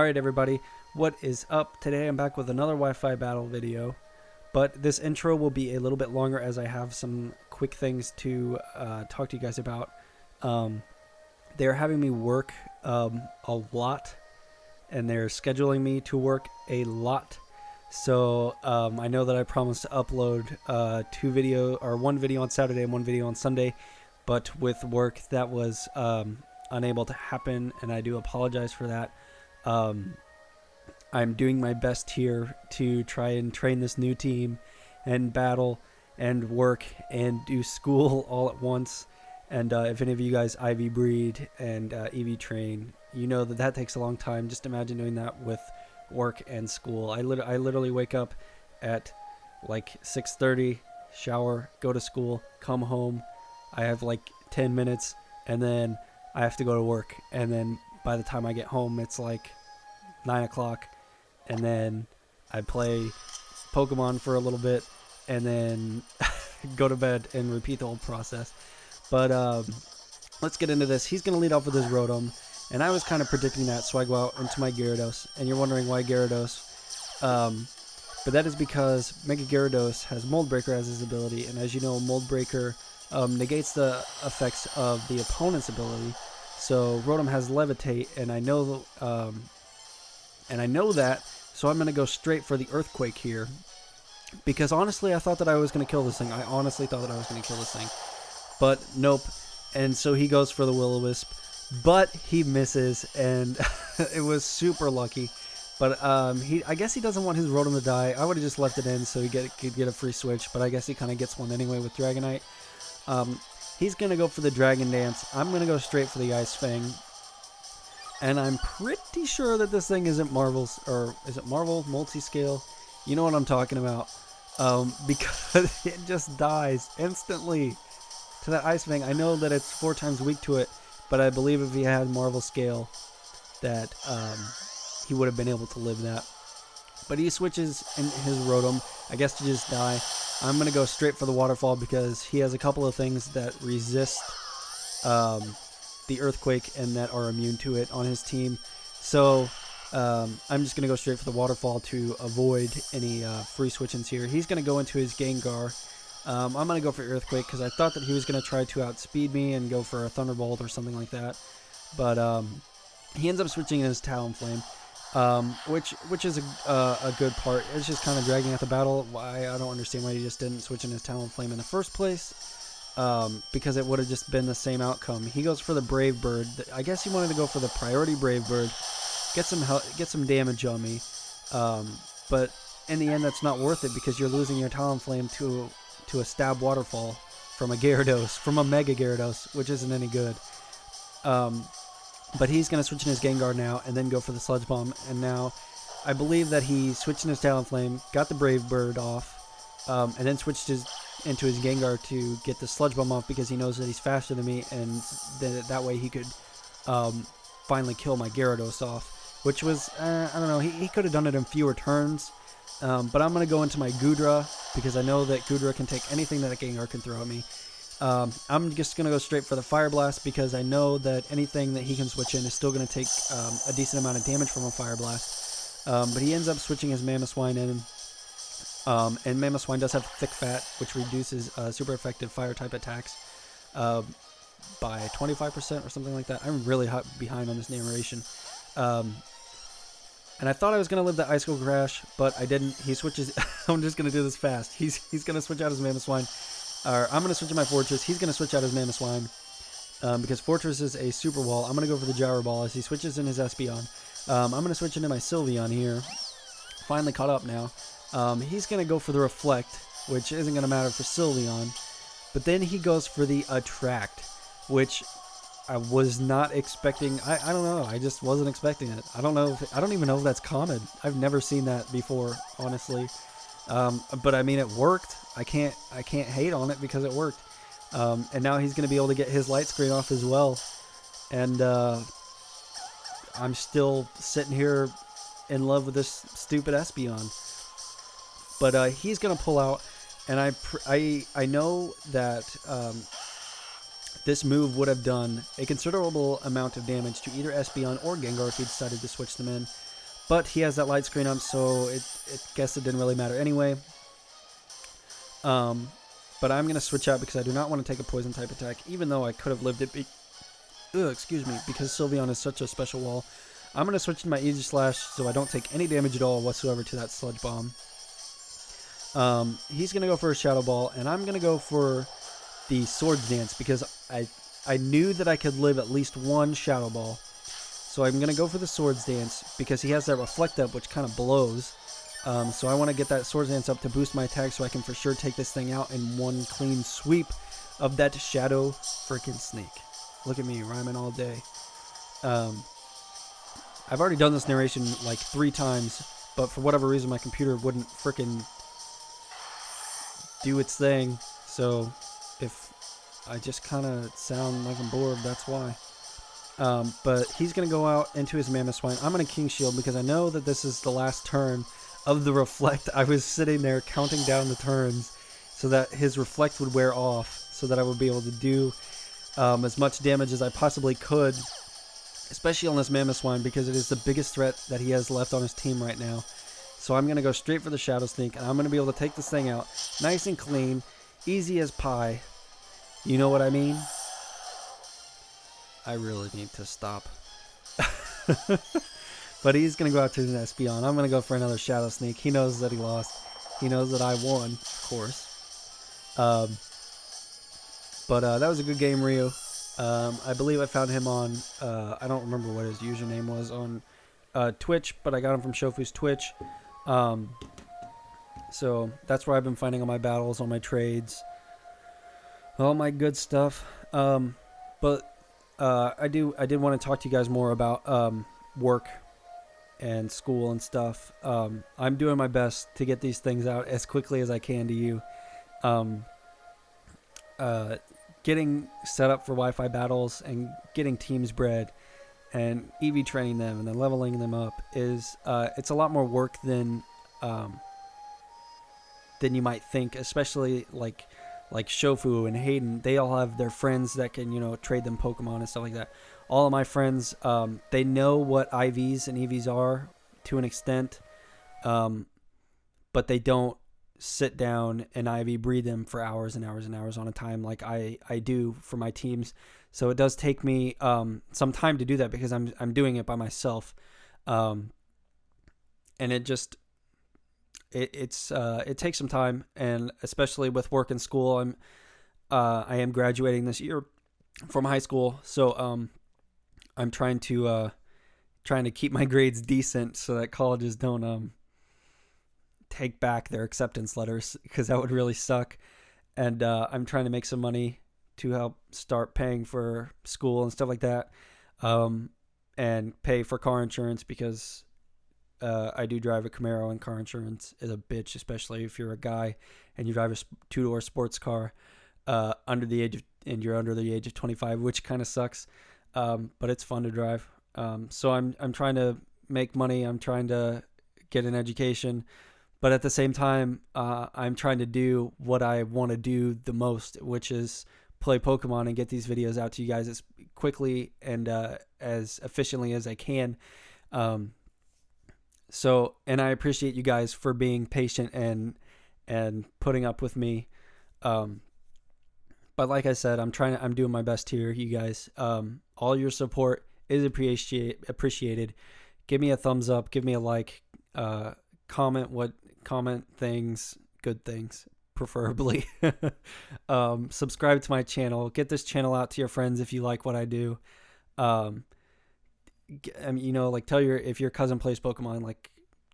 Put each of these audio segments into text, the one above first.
Alright everybody, what is up? Today I'm back with another Wi-Fi battle video, but this intro will be a little bit longer as I have some quick things to talk to you guys about. They're having me work a lot, and they're scheduling me to work a lot. So I know that I promised to upload one video on Saturday and one video on Sunday, but with work that was unable to happen, and I do apologize for that. I'm doing my best here to try and train this new team and battle and work and do school all at once. And if any of you guys IV breed and EV train, you know that takes a long time. Just imagine doing that with work and school. I literally wake up at like 6:30, shower, go to school, come home. I have like 10 minutes, and then I have to go to work. And then by the time I get home, it's like 9 o'clock, and then I play Pokemon for a little bit, and then go to bed and repeat the whole process. But let's get into this. He's going to lead off with his Rotom, and I was kind of predicting that, so I go out into my Gyarados, and you're wondering why Gyarados. But that is because Mega Gyarados has Mold Breaker as his ability, and as you know, Mold Breaker negates the effects of the opponent's ability. So Rotom has Levitate, and I know that, so I'm going to go straight for the Earthquake here. Because honestly, I thought that I was going to kill this thing. I honestly thought that I was going to kill this thing. But nope. And so he goes for the Will-O-Wisp. But he misses, and it was super lucky. But I guess he doesn't want his Rotom to die. I would have just left it in so he could get a free switch. But I guess he kind of gets one anyway with Dragonite. He's going to go for the Dragon Dance. I'm going to go straight for the Ice Fang. And I'm pretty sure that this thing isn't Marvel's, or is it Marvel Multiscale? You know what I'm talking about. Because it just dies instantly to that Ice Fang. I know that it's 4 times weak to it, but I believe if he had Marvel Scale, that he would have been able to live that. But he switches in his Rotom, I guess, to just die. I'm going to go straight for the Waterfall because he has a couple of things that resist the Earthquake and that are immune to it on his team. So I'm just going to go straight for the Waterfall to avoid any free switch-ins here. He's going to go into his Gengar. I'm going to go for Earthquake because I thought that he was going to try to outspeed me and go for a Thunderbolt or something like that. But he ends up switching in his Talonflame. Which is a good part. It's just kind of dragging out the battle. I don't understand why he just didn't switch in his Talonflame in the first place, because it would have just been the same outcome. He goes for the Brave Bird. I guess he wanted to go for the priority Brave Bird, get some damage on me, but in the end that's not worth it because you're losing your Talonflame to a Stab Waterfall from a Gyarados, from a Mega Gyarados, which isn't any good. But he's going to switch in his Gengar now and then go for the Sludge Bomb. And now I believe that he switched in his Talonflame, got the Brave Bird off, and then switched into his Gengar to get the Sludge Bomb off because he knows that he's faster than me, and that way he could finally kill my Gyarados off. Which was, I don't know, he could have done it in fewer turns. But I'm going to go into my Goodra because I know that Goodra can take anything that a Gengar can throw at me. I'm just going to go straight for the Fire Blast because I know that anything that he can switch in is still going to take a decent amount of damage from a Fire Blast. But he ends up switching his Mamoswine in. And Mamoswine does have Thick Fat, which reduces super effective Fire-type attacks by 25% or something like that. I'm really behind on this narration. And I thought I was going to live the Icicle Crash, but I didn't. He switches. I'm just going to do this fast. He's going to switch out his Mamoswine. I'm going to switch in my Fortress. He's going to switch out his Mamoswine because Fortress is a Super Wall. I'm going to go for the Gyro Ball as he switches in his Espeon. I'm going to switch into my Sylveon here. Finally caught up now. He's going to go for the Reflect, which isn't going to matter for Sylveon. But then he goes for the Attract, which I was not expecting. I don't know. I just wasn't expecting it. I don't know. I don't even know if that's common. I've never seen that before, honestly. But I mean, it worked. I can't hate on it because it worked. And now he's going to be able to get his Light Screen off as well. And I'm still sitting here in love with this stupid Espeon. But he's going to pull out, and I know that this move would have done a considerable amount of damage to either Espeon or Gengar if he decided to switch them in. But he has that light screen up, so it guess it didn't really matter anyway. But I'm going to switch out because I do not want to take a poison type attack, even though I could have lived it. Excuse me, because Sylveon is such a special wall. I'm going to switch to my Easy Slash so I don't take any damage at all whatsoever to that Sludge Bomb. He's going to go for a Shadow Ball, and I'm going to go for the Swords Dance because I knew that I could live at least one Shadow Ball. So I'm going to go for the Swords Dance because he has that Reflect Up, which kind of blows. So I want to get that Swords Dance up to boost my attack so I can for sure take this thing out in one clean sweep of that Shadow freaking Snake. Look at me, rhyming all day. I've already done this narration like 3 times, but for whatever reason my computer wouldn't freaking do its thing. So if I just kind of sound like I'm bored, that's why. But he's going to go out into his Mamoswine. I'm going to King Shield because I know that this is the last turn of the Reflect. I was sitting there counting down the turns so that his Reflect would wear off so that I would be able to do as much damage as I possibly could, especially on this Mamoswine because it is the biggest threat that he has left on his team right now. So I'm going to go straight for the Shadow Sneak, and I'm going to be able to take this thing out nice and clean, easy as pie. You know what I mean? I really need to stop. But he's going to go out to his Espeon. I'm going to go for another Shadow Sneak. He knows that he lost. He knows that I won, of course. But that was a good game, Ryu. I believe I found him on, I don't remember what his username was on Twitch, but I got him from Shofu's Twitch. So that's where I've been finding all my battles, all my trades, all my good stuff. But I did want to talk to you guys more about work and school and stuff. I'm doing my best to get these things out as quickly as I can to you. Getting set up for Wi-Fi battles and getting teams bred and EV training them and then leveling them up is it's a lot more work than you might think, especially like Shofu and Hayden. They all have their friends that can trade them Pokemon and stuff like that. All of my friends, they know what IVs and EVs are to an extent, but they don't sit down and IV breed them for hours and hours and hours on a time like I do for my teams. So it does take me some time to do that because I'm doing it by myself, and it just it takes some time, and especially with work and school. I am graduating this year from high school, so I'm trying to keep my grades decent so that colleges don't take back their acceptance letters, because that would really suck. And I'm trying to make some money to help start paying for school and stuff like that, and pay for car insurance because I do drive a Camaro, and car insurance is a bitch, especially if you're a guy and you drive a 2-door sports car under the age of 25, which kind of sucks, but it's fun to drive. So I'm trying to make money. I'm trying to get an education. But at the same time, I'm trying to do what I want to do the most, which is play Pokemon and get these videos out to you guys as quickly and as efficiently as I can. So, and I appreciate you guys for being patient and putting up with me. But like I said, I'm doing my best here, you guys. All your support is appreciated. Give me a thumbs up. Give me a like. Comment things, good things, preferably. Subscribe to my channel. Get this channel out to your friends if you like what I do. If your cousin plays Pokemon,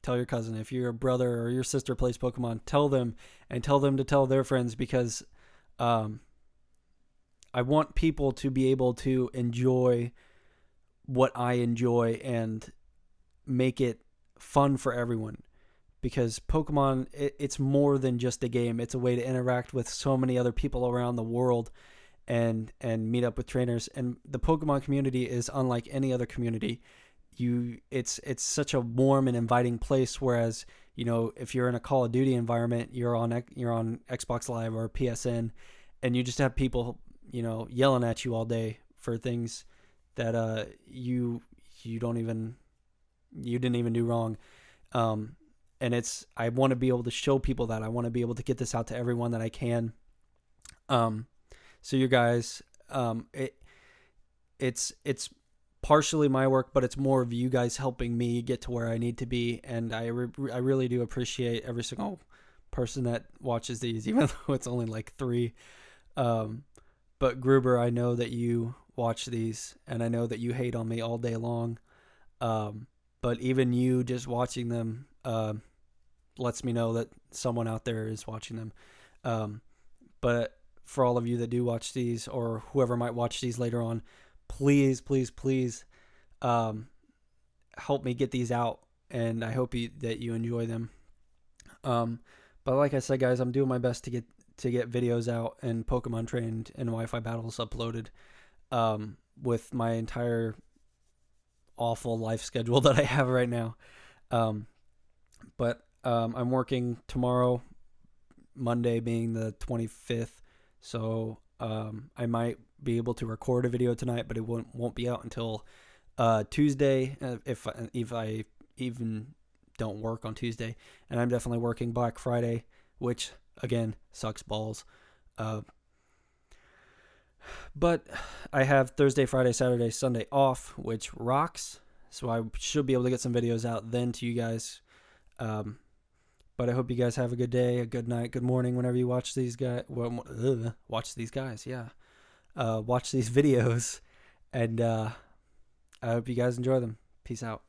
tell your cousin. If your brother or your sister plays Pokemon, tell them, and tell them to tell their friends, because I want people to be able to enjoy what I enjoy and make it fun for everyone. Because Pokemon, it's more than just a game. It's a way to interact with so many other people around the world and meet up with trainers. And the Pokemon community is unlike any other community. It's such a warm and inviting place. Whereas, if you're in a Call of Duty environment, you're on Xbox Live or PSN, and you just have people, yelling at you all day for things that you don't even You didn't even do wrong. And I want to be able to show people that. I want to be able to get this out to everyone that I can. So you guys, it's partially my work, but it's more of you guys helping me get to where I need to be. And I really do appreciate every single person that watches these, even though it's only like 3. But Gruber, I know that you watch these, and I know that you hate on me all day long. But even you just watching them lets me know that someone out there is watching them. But for all of you that do watch these, or whoever might watch these later on, please, please, please help me get these out, and I hope that you enjoy them. But like I said, guys, I'm doing my best to get videos out and Pokemon Trained and Wi-Fi battles uploaded with my entire awful life schedule that I have right now. But I'm working tomorrow, Monday being the 25th, so I might be able to record a video tonight, but it won't be out until Tuesday, if I even don't work on Tuesday. And I'm definitely working Black Friday, which again sucks balls. But I have Thursday, Friday, Saturday, Sunday off, which rocks. So I should be able to get some videos out then to you guys. But I hope you guys have a good day, a good night, good morning whenever you watch these guys. Watch these guys, yeah. Watch these videos, and I hope you guys enjoy them. Peace out.